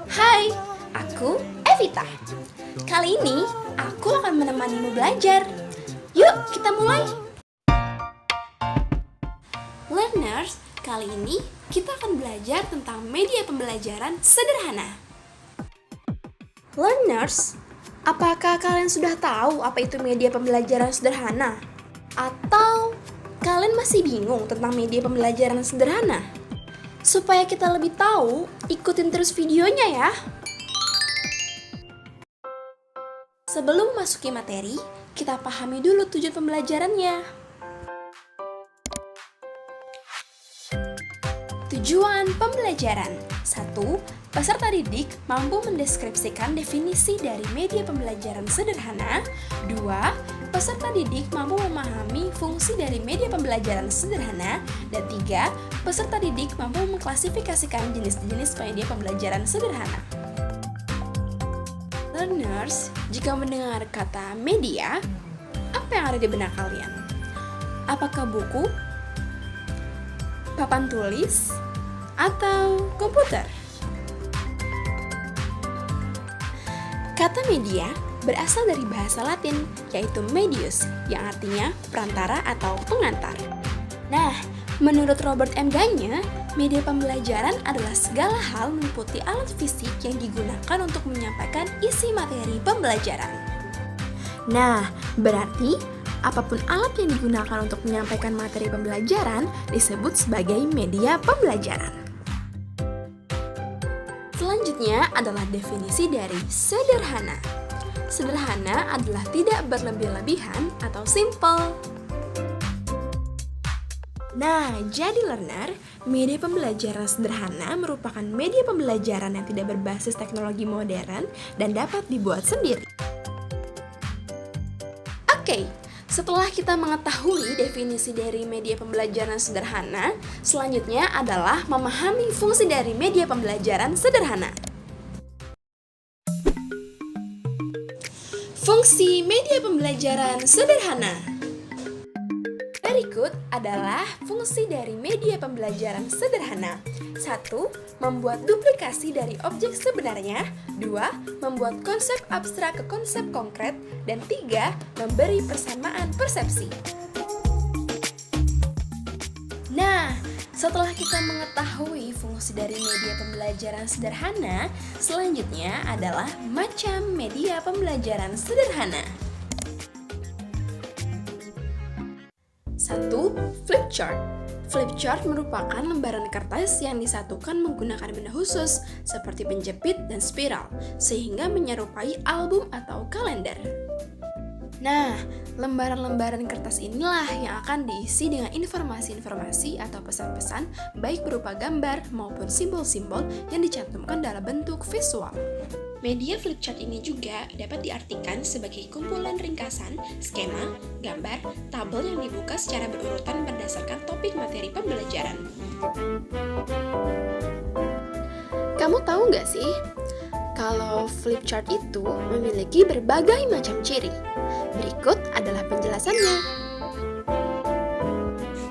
Hai, aku Evita. Kali ini aku akan menemanimu belajar. Yuk, kita mulai. Learners, kali ini kita akan belajar tentang media pembelajaran sederhana. Learners, apakah kalian sudah tahu apa itu media pembelajaran sederhana? Atau kalian masih bingung tentang media pembelajaran sederhana? Supaya kita lebih tahu, ikutin terus videonya ya. Sebelum memasuki materi, kita pahami dulu tujuan pembelajarannya. Tujuan pembelajaran 1. Peserta didik mampu mendeskripsikan definisi dari media pembelajaran sederhana. 2. Peserta didik mampu memahami fungsi dari media pembelajaran sederhana. Dan 3. Peserta didik mampu mengklasifikasikan jenis-jenis media pembelajaran sederhana. Learners, jika mendengar kata media, apa yang ada di benak kalian? Apakah buku, papan tulis, atau komputer? Kata media berasal dari bahasa Latin, yaitu medius, yang artinya perantara atau pengantar. Nah, menurut Robert M. Gagne, media pembelajaran adalah segala hal meliputi alat fisik yang digunakan untuk menyampaikan isi materi pembelajaran. Nah, berarti apapun alat yang digunakan untuk menyampaikan materi pembelajaran disebut sebagai media pembelajaran. Selanjutnya adalah definisi dari sederhana. Sederhana adalah tidak berlebih-lebihan atau simple. Nah, jadi learner, media pembelajaran sederhana merupakan media pembelajaran yang tidak berbasis teknologi modern dan dapat dibuat sendiri. Oke, setelah kita mengetahui definisi dari media pembelajaran sederhana, selanjutnya adalah memahami fungsi dari media pembelajaran sederhana. Fungsi media pembelajaran sederhana. Berikut adalah fungsi dari media pembelajaran sederhana. 1. Membuat duplikasi dari objek sebenarnya. 2. Membuat konsep abstrak ke konsep konkret. Dan 3. Memberi persamaan persepsi. Nah, setelah kita mengetahui fungsi dari media pembelajaran sederhana, selanjutnya adalah macam media pembelajaran sederhana. 1. Flipchart. Flipchart merupakan lembaran kertas yang disatukan menggunakan benda khusus seperti penjepit dan spiral, sehingga menyerupai album atau kalender. Nah, lembaran-lembaran kertas inilah yang akan diisi dengan informasi-informasi atau pesan-pesan baik berupa gambar maupun simbol-simbol yang dicantumkan dalam bentuk visual. Media flipchart ini juga dapat diartikan sebagai kumpulan ringkasan, skema, gambar, tabel yang dibuka secara berurutan berdasarkan topik materi pembelajaran. Kamu tahu nggak sih, kalau flipchart itu memiliki berbagai macam ciri? Berikut adalah penjelasannya.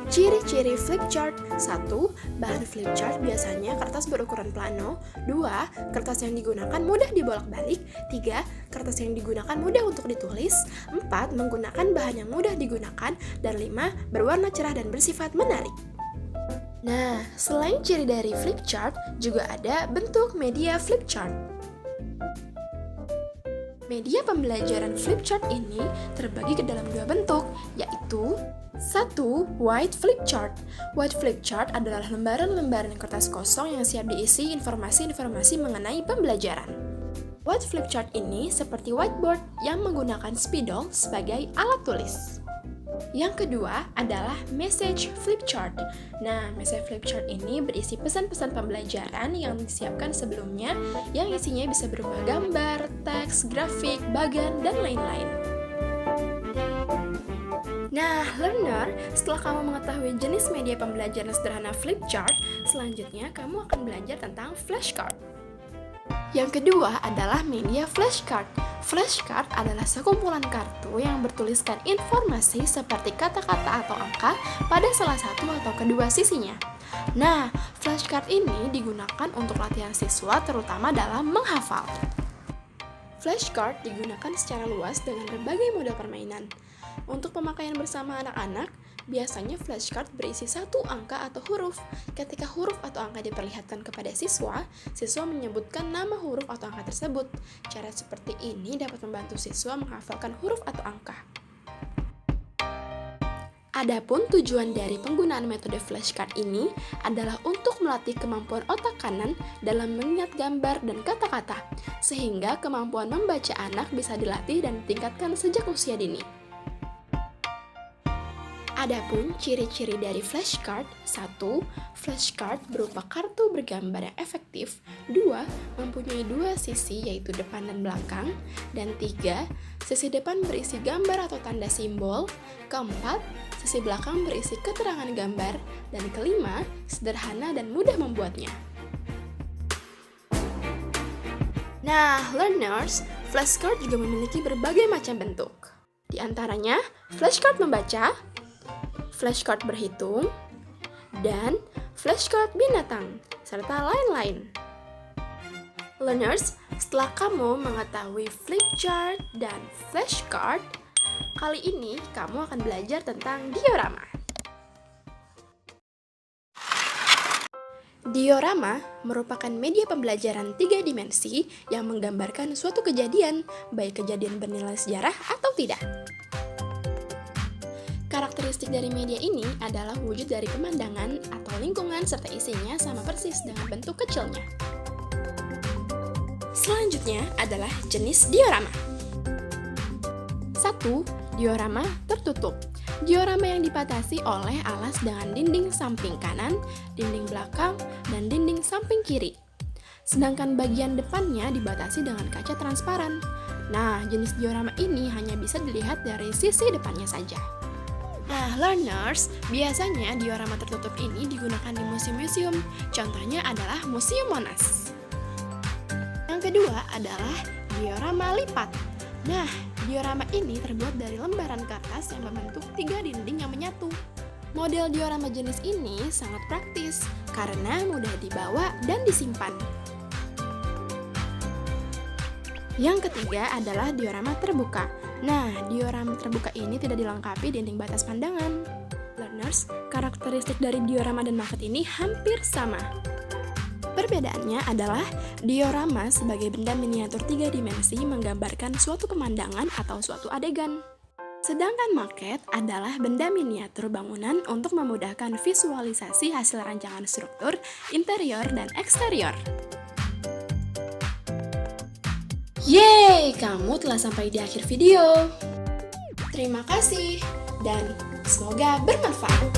Ciri-ciri flipchart. 1. Bahan flipchart biasanya kertas berukuran plano. 2. Kertas yang digunakan mudah dibolak-balik. 3. Kertas yang digunakan mudah untuk ditulis. 4. Menggunakan bahan yang mudah digunakan. Dan 5. Berwarna cerah dan bersifat menarik. Nah, selain ciri dari flipchart, juga ada bentuk media flipchart. Media pembelajaran flipchart ini terbagi ke dalam dua bentuk, yaitu 1. White flipchart. White flipchart adalah lembaran-lembaran kertas kosong yang siap diisi informasi-informasi mengenai pembelajaran. White flipchart ini seperti whiteboard yang menggunakan spidol sebagai alat tulis. Yang kedua adalah message flipchart. Nah, message flipchart ini berisi pesan-pesan pembelajaran yang disiapkan sebelumnya, yang isinya bisa berupa gambar, teks, grafik, bagan, dan lain-lain. Nah, learner, setelah kamu mengetahui jenis media pembelajaran sederhana flipchart, selanjutnya kamu akan belajar tentang flashcard. Yang kedua adalah media flashcard. Flashcard adalah sekumpulan kartu yang bertuliskan informasi seperti kata-kata atau angka pada salah satu atau kedua sisinya. Nah, flashcard ini digunakan untuk latihan siswa terutama dalam menghafal. Flashcard digunakan secara luas dengan berbagai model permainan. Untuk pemakaian bersama anak-anak, biasanya flashcard berisi satu angka atau huruf. Ketika huruf atau angka diperlihatkan kepada siswa, siswa menyebutkan nama huruf atau angka tersebut. Cara seperti ini dapat membantu siswa menghafalkan huruf atau angka. Adapun tujuan dari penggunaan metode flashcard ini adalah untuk melatih kemampuan otak kanan dalam mengingat gambar dan kata-kata, sehingga kemampuan membaca anak bisa dilatih dan ditingkatkan sejak usia dini. Adapun ciri-ciri dari flashcard: 1. Flashcard berupa kartu bergambar yang efektif. 2. Mempunyai dua sisi yaitu depan dan belakang. Dan 3. Sisi depan berisi gambar atau tanda simbol. 4. Sisi belakang berisi keterangan gambar. Dan 5. Sederhana dan mudah membuatnya. Nah, learners, flashcard juga memiliki berbagai macam bentuk. Di antaranya, flashcard membaca, flashcard berhitung, dan flashcard binatang, serta lain-lain. Learners, setelah kamu mengetahui flipchart dan flashcard, kali ini kamu akan belajar tentang diorama. Diorama merupakan media pembelajaran 3 dimensi yang menggambarkan suatu kejadian, baik kejadian bernilai sejarah atau tidak. Karakteristik dari media ini adalah wujud dari pemandangan atau lingkungan serta isinya sama persis dengan bentuk kecilnya. Selanjutnya adalah jenis diorama. 1. Diorama tertutup. Diorama yang dibatasi oleh alas dengan dinding samping kanan, dinding belakang, dan dinding samping kiri. Sedangkan bagian depannya dibatasi dengan kaca transparan. Nah, jenis diorama ini hanya bisa dilihat dari sisi depannya saja. Nah, learners, biasanya diorama tertutup ini digunakan di museum-museum. Contohnya adalah Museum Monas. Yang kedua adalah diorama lipat. Nah, diorama ini terbuat dari lembaran kertas yang membentuk 3 dinding yang menyatu. Model diorama jenis ini sangat praktis karena mudah dibawa dan disimpan. Yang ketiga adalah diorama terbuka. Nah, diorama terbuka ini tidak dilengkapi dinding batas pandangan. Learners, karakteristik dari diorama dan maket ini hampir sama. Perbedaannya adalah diorama sebagai benda miniatur 3 dimensi menggambarkan suatu pemandangan atau suatu adegan. Sedangkan maket adalah benda miniatur bangunan untuk memudahkan visualisasi hasil rancangan struktur, interior, dan eksterior. Yeay, kamu telah sampai di akhir video. Terima kasih dan semoga bermanfaat.